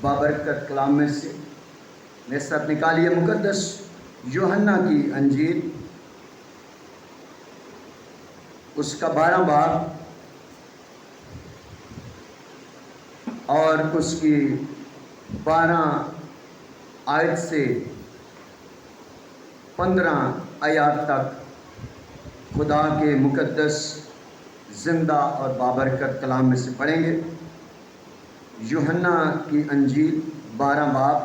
بابرکت کلام میں سے میرے ساتھ نکالیے مقدس یوحنا کی انجیل، اس کا 12 باب اور اس کی 12 آیت سے 15 آیات تک خدا کے مقدس زندہ اور بابرکت کلام میں سے پڑھیں گے۔ یوحنا کی انجیل 12 باب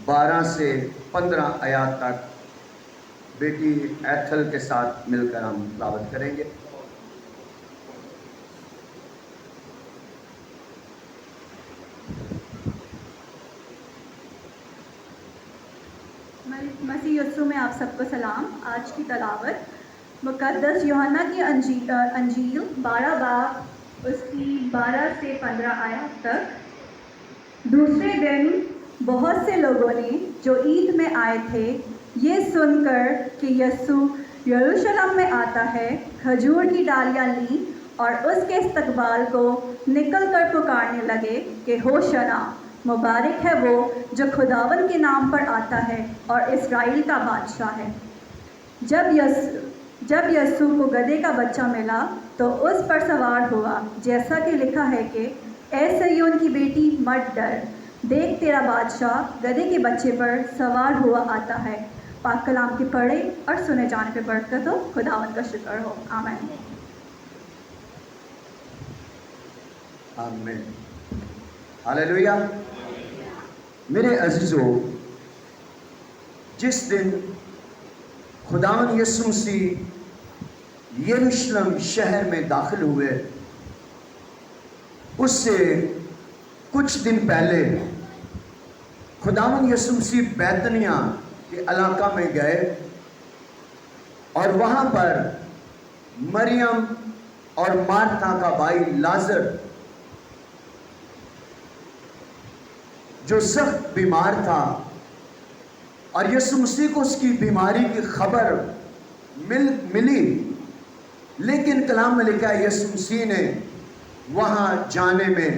12 سے 15 آیات تک بیٹی ایتھل کے ساتھ مل کر ہم تلاوت کریں گے۔ مسیح یسوع میں آپ سب کو سلام۔ آج کی تلاوت مقدس یوحنا کی انجیل 12 باب اس کی 12 سے 15 آیات تک۔ دوسرے دن بہت سے لوگوں نے جو عید میں آئے تھے یہ سن کر کہ یسوع یروشلم میں آتا ہے، کھجور کی ڈالیاں لیں اور اس کے استقبال کو نکل کر پکارنے لگے کہ ہوشنا، مبارک ہے وہ جو خداوند کے نام پر آتا ہے اور اسرائیل کا بادشاہ ہے۔ جب یسوع کو گدھے کا بچہ ملا تو اس پر سوار ہوا، جیسا کہ لکھا ہے کہ اے صیون کی بیٹی مت ڈر، دیکھ تیرا بادشاہ گدھے کے بچے پر سوار ہوا آتا ہے۔ پاک کلام کی پڑھے اور سنے جانے پہ برکت ہو۔ خداوند کا شکر ہو، آمین۔ آمین، ہاللیلویہ۔ میرے عزیزو، جس دن خداوند یسوع مسیح یروشلم شہر میں داخل ہوئے، اس سے کچھ دن پہلے خداوند یسوع مسیح بیتنیہ کے علاقہ میں گئے اور وہاں پر مریم اور مارتھا کا بھائی لازر جو سخت بیمار تھا، اور یسوع مسیح کو اس کی بیماری کی خبر ملی، لیکن کلام میں لکھا ہے یسوع مسیح نے وہاں جانے میں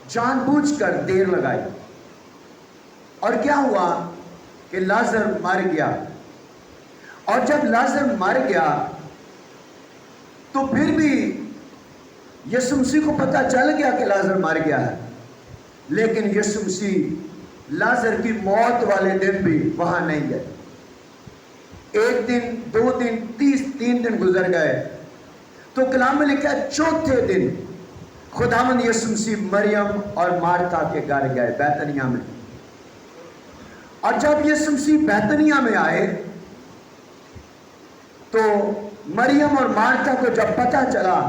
جان بوجھ کر دیر لگائی، اور کیا ہوا کہ لازر مر گیا۔ اور جب لازر مر گیا تو پھر بھی یسوع مسیح کو پتہ چل گیا کہ لازر مر گیا ہے، لیکن یسوع مسیح لازر کی موت والے دن بھی وہاں نہیں گئے۔ 1 دن 2 دن 3 دن گزر گئے تو کلام میں لکھا ہے چوتھے دن خداوند یسوع مسیح مریم اور مارتھا کے گھر گئے بیتنیہ میں۔ اور جب یسوع مسیح بیتنیہ میں آئے تو مریم اور مارتھا کو جب پتہ چلا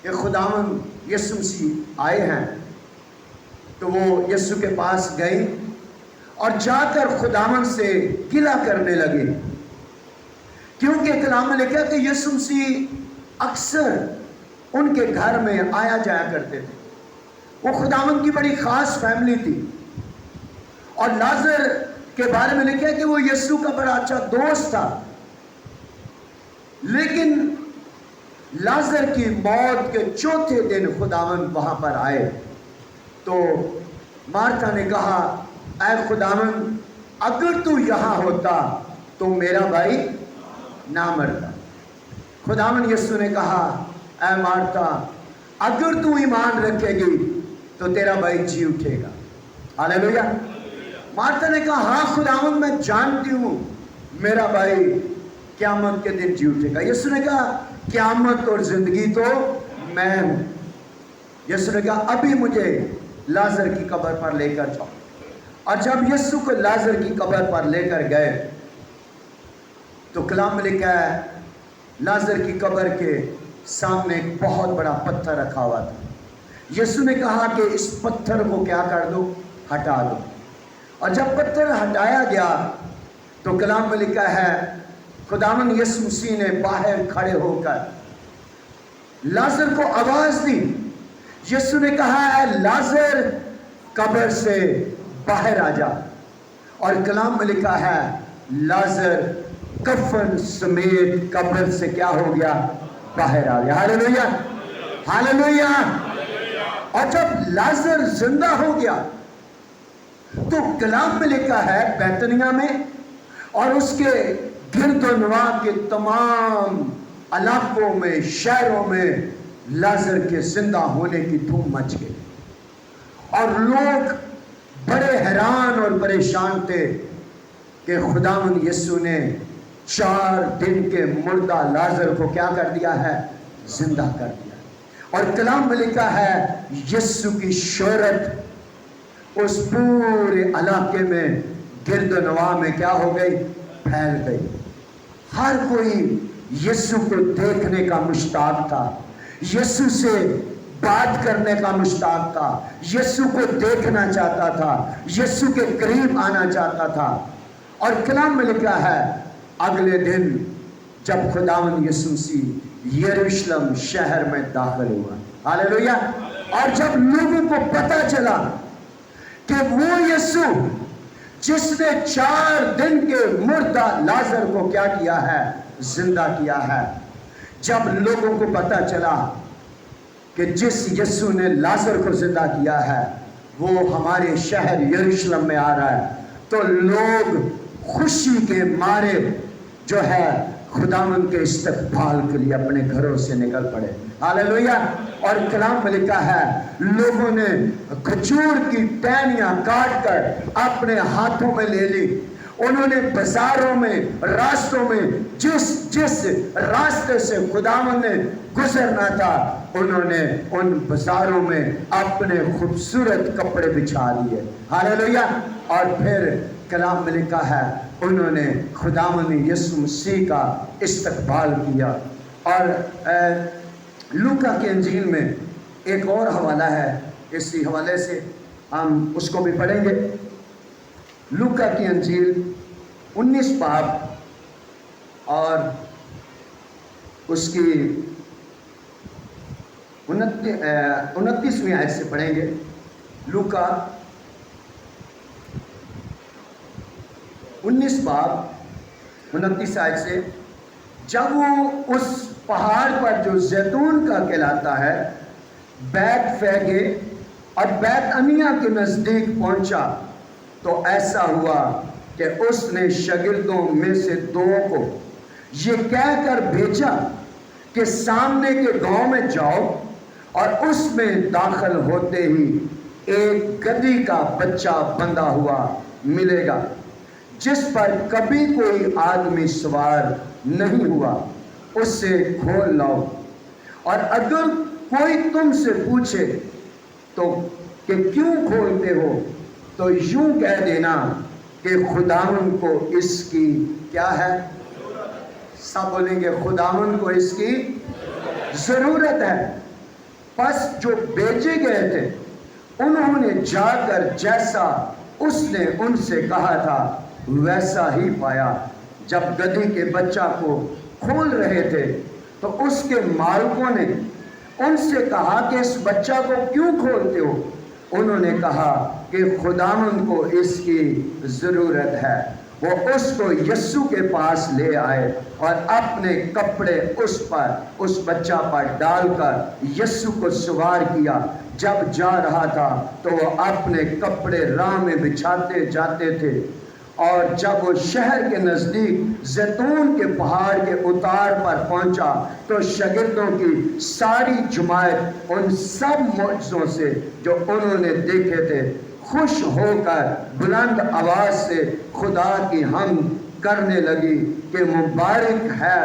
کہ خداوند یسوع مسیح آئے ہیں تو وہ یسوع کے پاس گئی اور جا کر خداوند سے گلہ کرنے لگی، کیونکہ کلام میں لکھا کہ یسوع مسیح اکثر ان کے گھر میں آیا جایا کرتے تھے۔ وہ خداوند کی بڑی خاص فیملی تھی، اور لازر کے بارے میں لکھا ہے کہ وہ یسوع کا بڑا اچھا دوست تھا، لیکن لازر کی موت کے چوتھے دن خداوند وہاں پر آئے تو مارتھا نے کہا اے خداوند، اگر تو یہاں ہوتا تو میرا بھائی نہ مرتا۔ خداوند یسوع نے کہا اے مارتھا، اگر تو ایمان رکھے گی تو تیرا بھائی جی اٹھے گا۔ ہاللیلویہ۔ مارتھا نے کہا ہاں خداوند، میں جانتی ہوں میرا بھائی قیامت کے دن جی اٹھے گا۔ یسوع نے کہا قیامت اور زندگی تو میں ہوں۔ یسوع نے کہا ابھی مجھے لازر کی قبر پر لے کر جاؤ۔ اور جب یسوع کو لازر کی قبر پر لے کر گئے تو کلام میں لکھا ہے لازر کی قبر کے سامنے ایک بہت بڑا پتھر رکھا ہوا تھا۔ یسوع نے کہا کہ اس پتھر کو کیا کر دو، ہٹا دو۔ اور جب پتھر ہٹایا گیا تو کلام میں لکھا ہے خداوند یسوع مسیح نے باہر کھڑے ہو کر لازر کو آواز دی۔ یسوع نے کہا اے لازر، قبر سے باہر آ جا۔ اور کلام میں لکھا ہے لازر کفن سمیت قبر سے کیا ہو گیا، باہر آ گیا۔ ہاللیلویہ، ہاللیلویہ، اور جب لازر زندہ ہو گیا تو کلام میں لکھا ہے بیتنیہ میں اور اس کے گرد و نواح کے تمام علاقوں میں، شہروں میں لازر کے زندہ ہونے کی دھوم مچ گئی، اور لوگ بڑے حیران اور پریشان تھے کہ خداوند یسوع نے 4 دن کے مردہ لازر کو کیا کر دیا ہے؟ زندہ کر دیا۔ اور کلام میں لکھا ہے یسوع کی شہرت اس پورے علاقے میں گرد و نواح میں کیا ہو گئی؟ پھیل گئی۔ ہر کوئی یسوع کو دیکھنے کا مشتاق تھا، یسوع سے بات کرنے کا مشتاق تھا، یسوع کو دیکھنا چاہتا تھا، یسوع کے قریب آنا چاہتا تھا۔ اور کلام میں لکھا ہے اگلے دن جب خداوند یسوع مسیح یروشلم شہر میں داخل ہوا، ہاللویا، اور جب لوگوں کو پتہ چلا کہ وہ یسوع جس نے 4 دن کے مردہ لازر کو کیا کیا ہے؟ زندہ کیا ہے، جب لوگوں کو پتہ چلا کہ جس یسوع نے لازر کو زندہ کیا ہے وہ ہمارے شہر یروشلم میں آ رہا ہے، تو لوگ خوشی کے مارے جو ہے خداوند کے استقبال کے لیے اپنے گھروں سے نکل پڑے، ہاللویا۔ اور کلام میں لکھا ہے لوگوں نے کھجور کی ٹہنیاں کاٹ کر اپنے ہاتھوں میں لے لی، انہوں نے بازاروں میں، راستوں میں، جس راستے سے خداوند نے گزرنا تھا انہوں نے ان بازاروں میں اپنے خوبصورت کپڑے بچھا دیے، ہاللویا۔ اور پھر کلام میں لکھا ہے انہوں نے خداوند یسوع مسیح کا استقبال کیا۔ اور لوکا کی انجیل میں ایک اور حوالہ ہے، اسی حوالے سے ہم اس کو بھی پڑھیں گے۔ لوکا کی انجیل 19 باب اور اس کی 29ویں آیت سے پڑھیں گے۔ لوکا 19 باب 29 آیت سے، جب وہ اس پہاڑ پر جو زیتون کا کہلاتا ہے بیت فیگے اور بیت انیا کے نزدیک پہنچا تو ایسا ہوا کہ اس نے شاگردوں میں سے 2 کو یہ کہہ کر بھیجا کہ سامنے کے گاؤں میں جاؤ اور اس میں داخل ہوتے ہی ایک گدھی کا بچہ بندھا ہوا ملے گا جس پر کبھی کوئی آدمی سوار نہیں ہوا، اس سے کھول لاؤ، اور اگر کوئی تم سے پوچھے تو کہ کیوں کھولتے ہو تو یوں کہہ دینا کہ خداوند کو اس کی کیا ہے؟ سب بولیں گے خداوند کو اس کی ضرورت ہے۔ پس جو بیچے گئے تھے انہوں نے جا کر جیسا اس نے ان سے کہا تھا ویسا ہی پایا۔ جب گدھی کے بچہ کو کھول رہے تھے تو اس کے مالکوں نے ان سے کہا کہ اس بچہ کو کیوں کھولتے ہو؟ انہوں نے کہا کہ خداوند کو اس کی ضرورت ہے۔ وہ اس کو یسوع کے پاس لے آئے اور اپنے کپڑے اس بچہ پر ڈال کر یسوع کو سوار کیا۔ جب جا رہا تھا تو وہ اپنے کپڑے راہ میں بچھاتے جاتے تھے، اور جب وہ شہر کے نزدیک زیتون کے پہاڑ کے اتار پر پہنچا تو شاگردوں کی ساری جماعت ان سب معجزوں سے جو انہوں نے دیکھے تھے خوش ہو کر بلند آواز سے خدا کی حمد کرنے لگی کہ مبارک ہے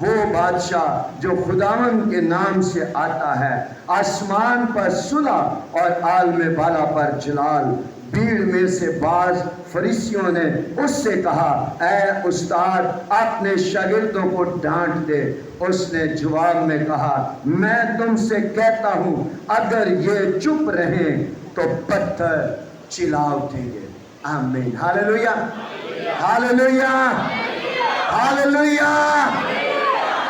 وہ بادشاہ جو خداوند کے نام سے آتا ہے، آسمان پر صلح اور عالم بالا پر جلال۔ بھیڑ میں سے بعض فریسیوں نے اس سے کہا اے استاد اپنے شاگردوں کو ڈانٹ دے۔ اس نے جواب میں کہا میں تم سے کہتا ہوں اگر یہ چپ رہیں تو پتھر چلا اٹھیں گے۔ آمین، ہاللویا، ہاللویا، ہاللویا۔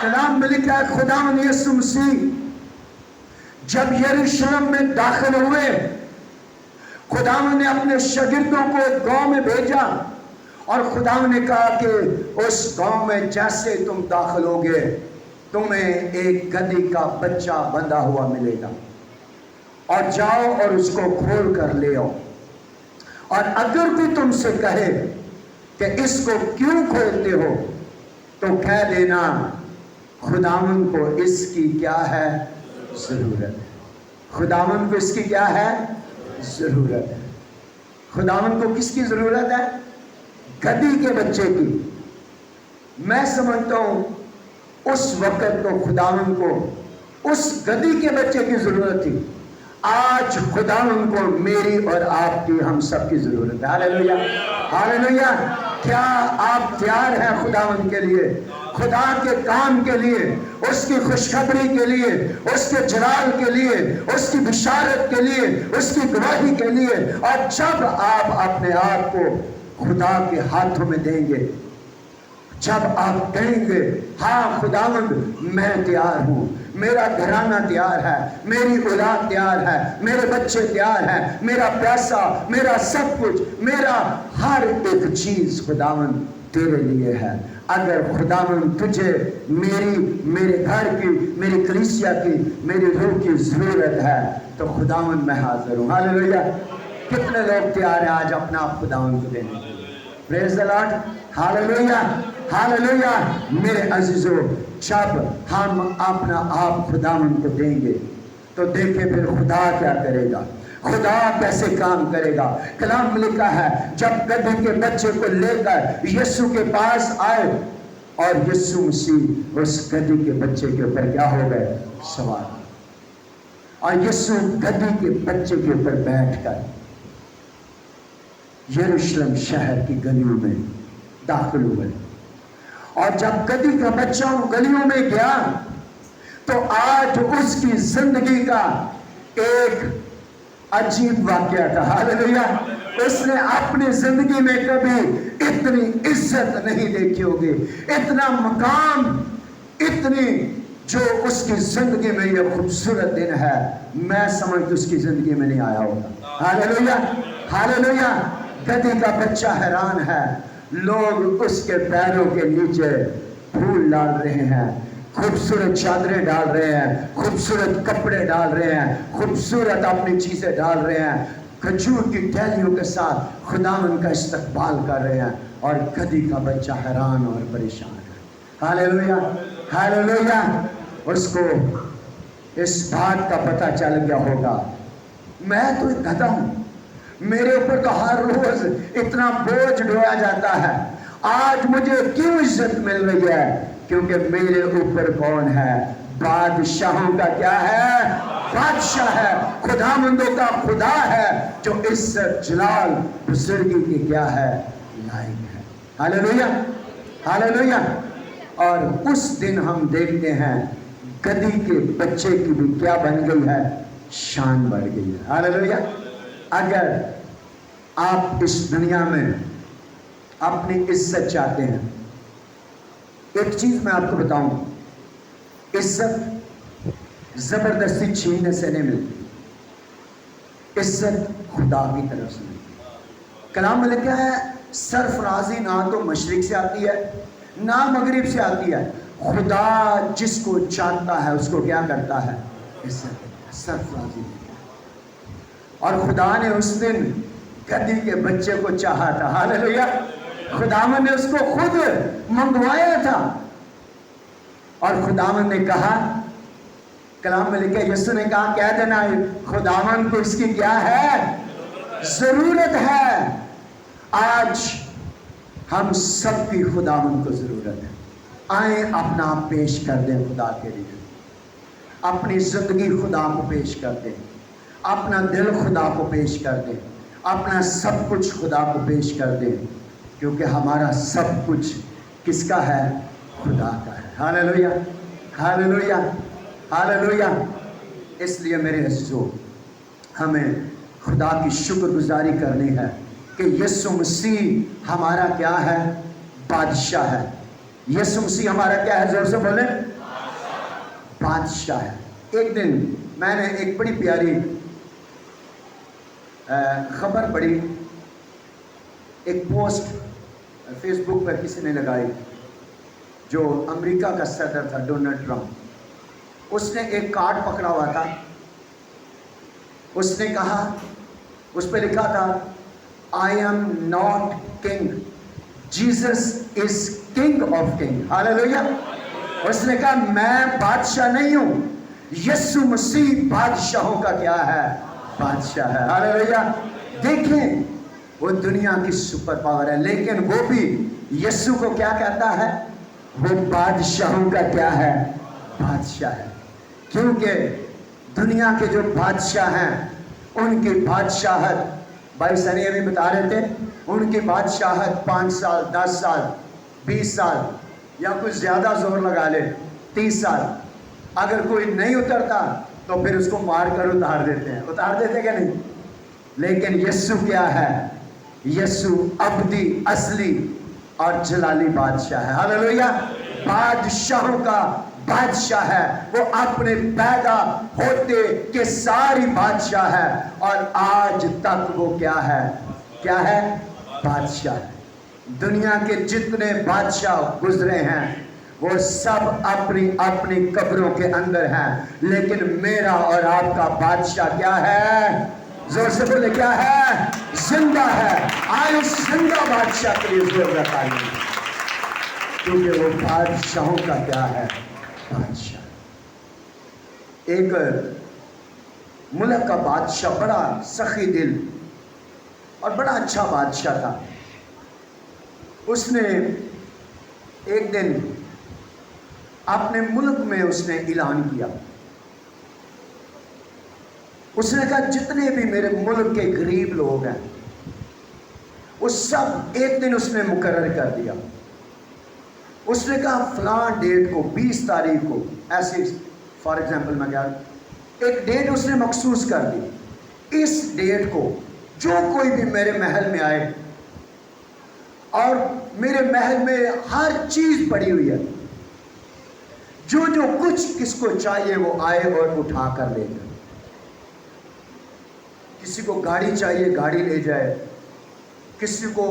کلام میں لکھا ہے خداوند یسوع مسیح جب یروشلم میں داخل ہوئے، خداوند نے اپنے شاگردوں کو ایک گاؤں میں بھیجا اور خداوند نے کہا کہ اس گاؤں میں جیسے تم داخل ہوگے تمہیں ایک گدھی کا بچہ بندھا ہوا ملے گا، اور جاؤ اور اس کو کھول کر لے آؤ، اور اگر کوئی تم سے کہے کہ اس کو کیوں کھولتے ہو تو کہہ دینا خداوند کو اس کی کیا ہے ضرورت ہے۔ خداوند کو اس کی کیا ہے ضرورت ہے۔ خداوند کو کس کی ضرورت ہے؟ گدھی کے بچے کی۔ میں سمجھتا ہوں اس وقت تو خداوند کو اس گدھی کے بچے کی ضرورت تھی، آج خداوند کو میری اور آپ کی، ہم سب کی ضرورت ہے۔ ہاللیلویہ ہاللیلویہ۔ کیا آپ تیار ہیں خداوند کے لیے، خدا کے کام کے لیے، اس کی خوشخبری کے لیے، اس کے جلال کے لیے، اس کی بشارت کے لیے، اس کی گواہی کے لیے؟ اور جب آپ اپنے آپ کو خدا کے ہاتھوں میں دیں گے، جب آپ کہیں گے ہاں خداوند میں تیار ہوں، میرا گھرانہ تیار ہے، میری اولاد تیار ہے، میرے بچے تیار ہیں، میرا پیسہ، میرا سب کچھ، میرا ہر ایک چیز خداوند تیرے لیے ہے۔ اگر خداوند تجھے میرے گھر کی، میری کلیسیا کی، میری روح کی ضرورت ہے تو خداوند میں حاضر ہوں۔ ہاللیلویہ۔ کتنے لوگ تیار ہیں آج اپنا آپ خداوند کو دینے کے لیے؟ پریز دی لارڈ۔ ہاللیلویہ ہاللیلویہ۔ میرے عزیزو، جب ہم اپنا آپ خداوند کو دیں گے تو دیکھیں پھر خدا کیا کرے گا، خدا کیسے کام کرے گا۔ کلام میں لکھا ہے جب گدھی کے بچے کو لے کر یسوع کے پاس آئے اور یسوع مسیح اس گدھی کے بچے کے اوپر کیا ہو گئے؟ سوار۔ اور یسوع گدھی کے بچے کے اوپر بیٹھ کر یروشلم شہر کی گلیوں میں داخل ہوئے، اور جب گدھی کا بچہ ان گلیوں میں گیا تو آج اس کی زندگی کا ایک عجیب واقعہ تھا۔ ہاللیلویہ۔ اس نے اپنی زندگی میں کبھی اتنی عزت نہیں دیکھی ہوگی، اتنا مقام، اتنی جو اس کی زندگی میں یہ خوبصورت دن ہے، میں سمجھتا اس کی زندگی میں نہیں آیا ہوگا۔ ہاللیلویہ ہاللیلویہ۔ گدھی کا بچہ حیران ہے، لوگ اس کے پیروں کے نیچے پھول ڈال رہے ہیں، خوبصورت چادریں ڈال رہے ہیں، خوبصورت کپڑے ڈال رہے ہیں، خوبصورت اپنی چیزیں ڈال رہے ہیں، کھجور کی ٹہنیوں کے ساتھ خداوند کا استقبال کر رہے ہیں، اور گدھی کا بچہ حیران اور پریشان ہے۔ ہاللیلویہ ہاللیلویہ۔ اس کو اس بات کا پتہ چل گیا ہوگا میں تو ایک گدھا ہوں، میرے اوپر تو ہر روز اتنا بوجھ ڈھویا جاتا ہے، آج مجھے کیوں عزت مل رہی ہے؟ کیونکہ میرے اوپر کون ہے؟ بادشاہوں کا کیا ہے؟ بادشاہ ہے، خداوندوں کا خدا ہے، جو عزت جلال بزرگی کی کیا ہے؟ لائق ہے۔ ہاللیلویہ ہاللیلویہ۔ اور اس دن ہم دیکھتے ہیں گدھی کے بچے کی بھی کیا بن گئی ہے؟ شان بڑھ گئی ہے۔ ہاللیلویہ۔ اگر آپ اس دنیا میں اپنی عزت چاہتے ہیں، ایک چیز میں آپ کو بتاؤں، عزت زبردستی چھیننے سے نہیں ملتی، عزت خدا کی طرف سے ملتی۔ کلام میں لکھا ہے سرفرازی نہ تو مشرق سے آتی ہے نہ مغرب سے آتی ہے، خدا جس کو چاہتا ہے اس کو کیا کرتا ہے؟ عزت، سرفرازی دیتا ہے۔ اور خدا نے اس دن گدھی کے بچے کو چاہا تھا۔ ہاللیلویہ۔ خداوند نے اس کو خود منگوایا تھا، اور خداوند نے کہا، کلام میں لکھا یسوع نے کہا کہہ دینا خداوند کو اس کی کیا ہے؟ ضرورت ہے۔ آج ہم سب کی خداوند کو ضرورت ہے۔ آئیں اپنا آپ پیش کر دیں خدا کے لیے، اپنی زندگی خدا کو پیش کر دیں، اپنا دل خدا کو پیش کر دیں، اپنا سب کچھ خدا کو پیش کر دیں، کیونکہ ہمارا سب کچھ کس کا ہے؟ خدا کا ہے۔ ہاللیلویہ ہاللیلویہ ہاللیلویہ۔ اس لیے میرے عزیزو، ہمیں خدا کی شکر گزاری کرنی ہے کہ یسوع مسیح ہمارا کیا ہے؟ بادشاہ ہے۔ یسوع مسیح ہمارا کیا ہے؟ زور سے بولیں، بادشاہ ہے۔ ایک دن میں نے ایک بڑی پیاری خبر پڑھی، ایک پوسٹ فیس بک پر کسی نے لگائی، جو امریکہ کا صدر تھا ڈونلڈ ٹرمپ، اس نے ایک کارڈ پکڑا ہوا تھا، اس نے کہا, اس پہ لکھا تھا I am not king, Jesus is king of king. ہاللیلویا. اس نے کہا میں بادشاہ نہیں ہوں, یسوع مسیح بادشاہوں کا کیا ہے, بادشاہ ہے. ہاللیلویا. دیکھیں وہ دنیا کی سپر پاور ہے, لیکن وہ بھی یسوع کو کیا کہتا ہے, وہ بادشاہوں کا کیا ہے, بادشاہ ہے. کیونکہ دنیا کے جو بادشاہ ہیں ان کی بادشاہت, بھائی سنی ابھی بتا رہے تھے, ان کی بادشاہت 5 سال 10 سال 20 سال یا کچھ زیادہ زور لگا لے 30 سال. اگر کوئی نہیں اترتا تو پھر اس کو مار کر اتار دیتے ہیں, اتار دیتے کہ نہیں. لیکن یسوع کیا ہے, یسوع ابدی اصلی اور جلالی بادشاہ ہے. ہاللیلویا. بادشاہوں کا بادشاہ ہے, وہ اپنے پیدا ہوتے کے ساری بادشاہ ہے, اور آج تک وہ کیا ہے, کیا ہے, بادشاہ ہے. دنیا کے جتنے بادشاہ گزرے ہیں وہ سب اپنی اپنی قبروں کے اندر ہیں, لیکن میرا اور آپ کا بادشاہ کیا ہے, زور سے بولے کیا ہے, زندہ ہے. آج اس زندہ بادشاہ کے لیے زور بتائیے, کیونکہ وہ بادشاہوں کا کیا ہے, بادشاہ. ایک ملک کا بادشاہ بڑا سخی دل اور بڑا اچھا بادشاہ تھا. اس نے ایک دن اپنے ملک میں اس نے اعلان کیا, اس نے کہا جتنے بھی میرے ملک کے غریب لوگ ہیں وہ سب ایک دن اس نے مقرر کر دیا. اس نے کہا فلاں ڈیٹ کو 20 تاریخ کو, ایسے فار ایگزامپل میں کہا ایک ڈیٹ اس نے مخصوص کر دی, اس ڈیٹ کو جو کوئی بھی میرے محل میں آئے, اور میرے محل میں ہر چیز پڑی ہوئی ہے, جو جو کچھ کس کو چاہیے وہ آئے اور اٹھا کر لے جائے. کسی کو گاڑی چاہیے گاڑی لے جائے, کسی کو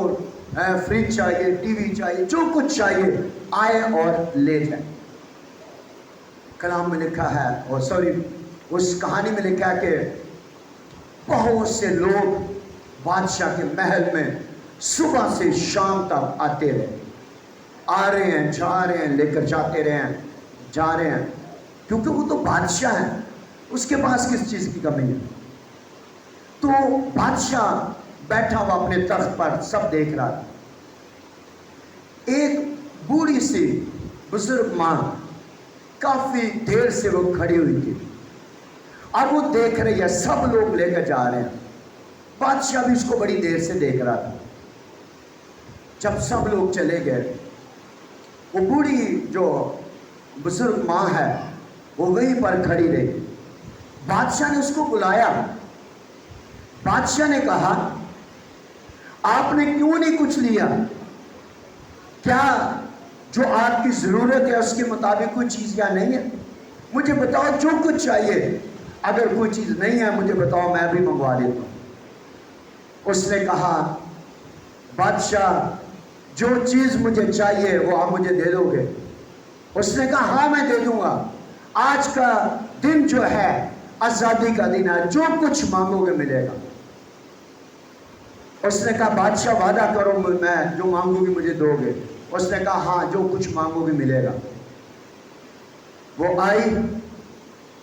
فریج چاہیے, ٹی وی چاہیے, جو کچھ چاہیے آئے اور لے جائے. کلام میں لکھا ہے, اور سوری اس کہانی میں لکھا ہے کہ بہت سے لوگ بادشاہ کے محل میں صبح سے شام تک آتے رہے, آ رہے ہیں جا رہے ہیں, لے کر جاتے رہے ہیں جا رہے ہیں, کیونکہ وہ تو بادشاہ ہے, اس کے پاس کس چیز کی کمی ہے. تو بادشاہ بیٹھا ہوا اپنے تخت پر سب دیکھ رہا تھا. ایک بوڑھی سی بزرگ ماں کافی دیر سے وہ کھڑی ہوئی تھی, اور وہ دیکھ رہی ہے سب لوگ لے کر جا رہے ہیں. بادشاہ بھی اس کو بڑی دیر سے دیکھ رہا تھا. جب سب لوگ چلے گئے, وہ بوڑھی جو بزرگ ماں ہے وہ وہیں پر کھڑی رہی. بادشاہ نے اس کو بلایا. بادشاہ نے کہا آپ نے کیوں نہیں کچھ لیا, کیا جو آپ کی ضرورت ہے اس کے مطابق کوئی چیز کیا نہیں ہے, مجھے بتاؤ جو کچھ چاہیے, اگر کوئی چیز نہیں ہے مجھے بتاؤ میں بھی منگوا دیتا ہوں. اس نے کہا بادشاہ جو چیز مجھے چاہیے وہ آپ مجھے دے دو گے. اس نے کہا ہاں میں دے دوں گا, آج کا دن جو ہے آزادی کا دن ہے, جو کچھ مانگو گے ملے گا. اس نے کہا بادشاہ وعدہ کرو میں جو مانگو گی مجھے دو گے. اس نے کہا ہاں جو کچھ مانگو گی ملے گا. وہ آئی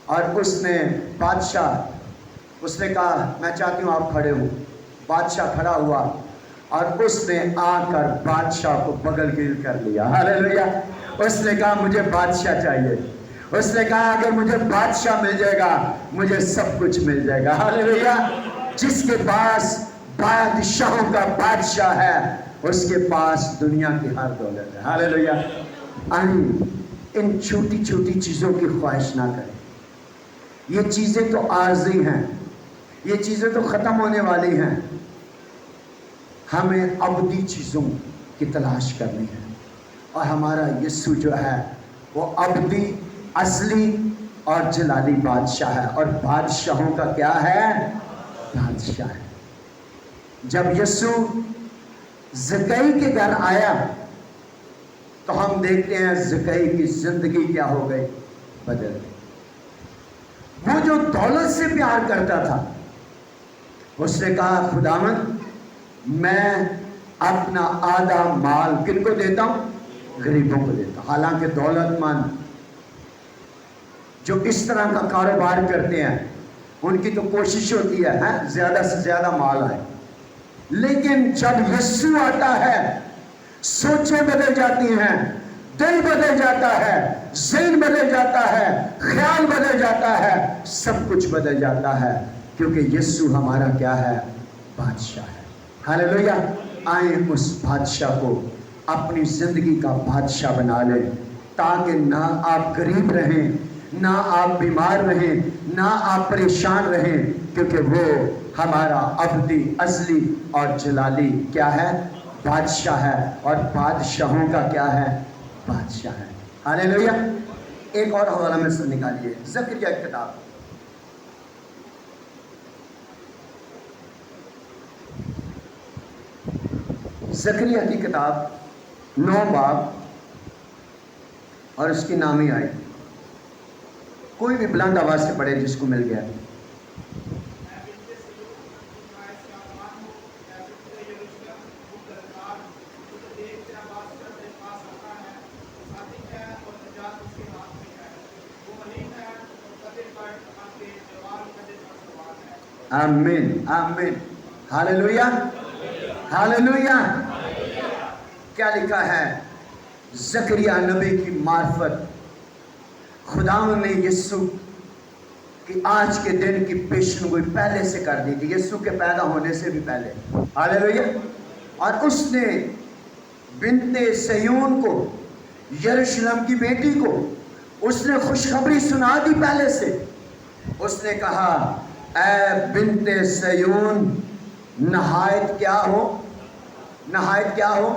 اور اس نے بادشاہ, اس نے کہا میں چاہتی ہوں آپ کھڑے ہوں. بادشاہ کھڑا ہوا اور اس نے آ کر بادشاہ کو بغل گیر کر لیا. ہاللیلویا. اس نے کہا مجھے بادشاہ چاہیے. اس نے کہا اگر مجھے بادشاہ مل جائے گا مجھے سب کچھ مل جائے گا. ہاللیلویا. جس کے پاس بادشاہوں کا بادشاہ ہے اس کے پاس دنیا کی ہر دولت ہے. ہاللیلویا. ان چھوٹی چھوٹی چیزوں کی خواہش نہ کریں. یہ چیزیں تو عارضی ہیں, یہ چیزیں تو ختم ہونے والی ہیں. ہمیں ابدی چیزوں کی تلاش کرنی ہے, اور ہمارا یسوع جو ہے وہ ابدی اصلی اور جلالی بادشاہ ہے, اور بادشاہوں کا کیا ہے, بادشاہ ہے. جب یسوع زکئی کے گھر آیا تو ہم دیکھتے ہیں زکئی کی زندگی کیا ہو گئی, بدل گئی. وہ جو دولت سے پیار کرتا تھا اس نے کہا خداوند میں اپنا آدھا مال کن کو دیتا ہوں؟ غریبوں کو دیتا ہوں. حالانکہ دولت مند جو اس طرح کا کاروبار کرتے ہیں ان کی تو کوشش ہوتی ہے زیادہ سے زیادہ مال آئے، لیکن جب یسوع آتا ہے سوچیں بدل جاتی ہیں، دل بدل جاتا ہے، ذہن بدل جاتا ہے، خیال بدل جاتا ہے، سب کچھ بدل جاتا ہے، کیونکہ یسوع ہمارا کیا ہے؟ بادشاہ ہے. ہاللیلویہ. آئیں اس بادشاہ کو اپنی زندگی کا بادشاہ بنا لیں، تاکہ نہ آپ غریب رہیں، نہ آپ بیمار رہیں، نہ آپ پریشان رہیں، کیونکہ وہ ہمارا ابدی ازلی اور جلالی کیا ہے؟ بادشاہ ہے، اور بادشاہوں کا کیا ہے؟ بادشاہ ہے. ہاللیلویہ. ایک اور حوالہ میں سے نکالیے، زکریا کی کتاب، زکریا کی کتاب 9 باب اور اس کی نامی آئی. کوئی بھی بلند آواز سے پڑھے جس کو مل گیا. آمین آمین. ہاللیلویہ ہاللیلویہ. کیا لکھا ہے؟ زکریا نبی کی معرفت خداوند نے یسوع کی آج کے دن کی پیشن گوئی پہلے سے کر دی تھی، یسوع کے پیدا ہونے سے بھی پہلے. ہاللیلویہ. اور اس نے بنت سیون کو، یروشلم کی بیٹی کو، اس نے خوشخبری سنا دی پہلے سے. اس نے کہا اے بنت سیون نہایت کیا ہو؟ نہایت کیا ہو؟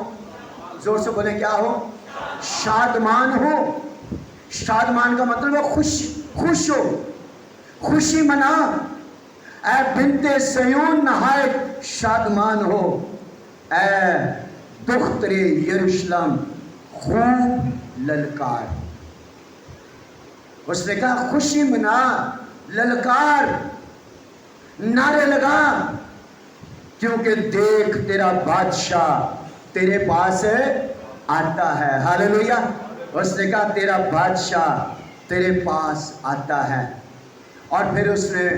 زور سے بولیں کیا ہو؟ شادمان ہو. شادمان کا مطلب ہے خوش ہو، خوشی منا. اے بنت سیون نہایت شادمان ہو، اے دختر یروشلم خوب للکار. اس نے کہا خوشی منا، للکار، نعرے لگا، کیونکہ دیکھ تیرا بادشاہ تیرے پاس آتا ہے. ہاللیلویہ. اس نے کہا تیرا بادشاہ تیرے پاس آتا ہے. اور پھر اس نے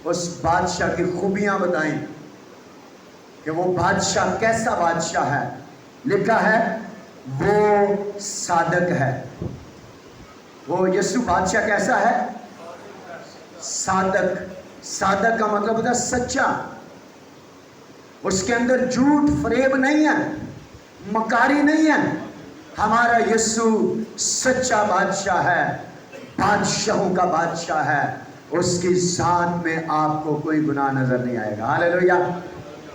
اس بادشاہ کی خوبیاں بتائیں کہ وہ بادشاہ کیسا بادشاہ ہے. لکھا ہے وہ صادق ہے. وہ یسوع بادشاہ کیسا ہے؟ صادق. صادق کا مطلب ہوتا ہے سچا. اس کے اندر جھوٹ فریب نہیں ہے، مکاری نہیں ہے. ہمارا یسوع سچا بادشاہ ہے، بادشاہوں کا بادشاہ ہے. اس کی ذات میں آپ کو کوئی گناہ نظر نہیں آئے گا. ہاللیلویہ.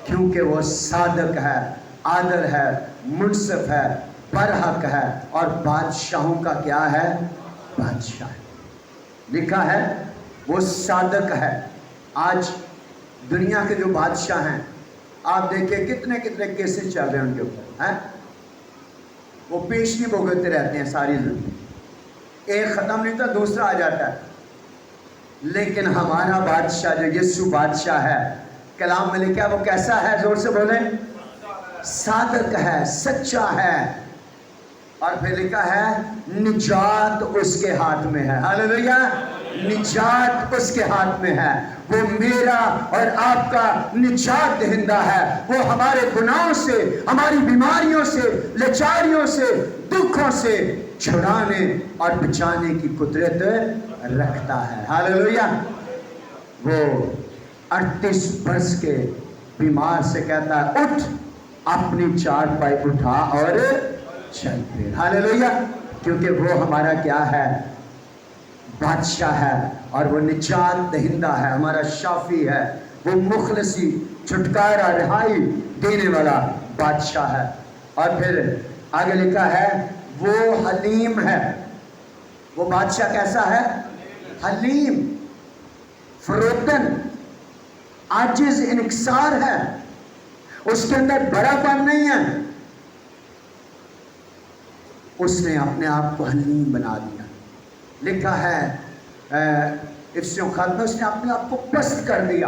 کیونکہ وہ صادق ہے، عادل ہے، منصف ہے، برحق ہے، اور بادشاہوں کا کیا ہے؟ بادشاہ ہے. لکھا ہے وہ صادق ہے. آج دنیا کے جو بادشاہ ہیں آپ دیکھیں کتنے کیسز چل رہے ہیں ان کے اوپر ہیں. وہ پیشنی بھگتتے رہتے ہیں ساری زندگی، ایک ختم نہیں ہوتا دوسرا آ جاتا ہے. لیکن ہمارا بادشاہ جو یسوع بادشاہ ہے، کلام میں لکھا ہے وہ کیسا ہے؟ زور سے بولیں. صادق ہے، سچا ہے. اور پھر لکھا ہے نجات اس کے ہاتھ میں ہے. ہاللیلویہ. نجات اس کے ہاتھ میں ہے. وہ میرا اور آپ کا نجات دہندہ ہے. وہ ہمارے گناہوں سے، ہماری بیماریوں سے، لاچاریوں سے، دکھوں سے چھڑانے اور بچانے کی قدرت رکھتا ہے. ہاللیلویہ. وہ 38 برس کے بیمار سے کہتا ہے اٹھ، اپنی چارپائی اٹھا اور چل پھر. ہاللیلویہ. کیونکہ وہ ہمارا کیا ہے؟ بادشاہ ہے، اور وہ نجات دہندہ ہے، ہمارا شافی ہے. وہ مخلصی، چھٹکارا، رہائی دینے والا بادشاہ ہے. اور پھر آگے لکھا ہے وہ حلیم ہے. وہ بادشاہ کیسا ہے؟ حلیم، فروتن، عاجز، انکسار ہے. اس کے اندر بڑا پن نہیں ہے. اس نے اپنے آپ کو حلیم بنا دیا. لکھا ہے افسیوں خط میں اس نے اپنے آپ کو پست کر دیا.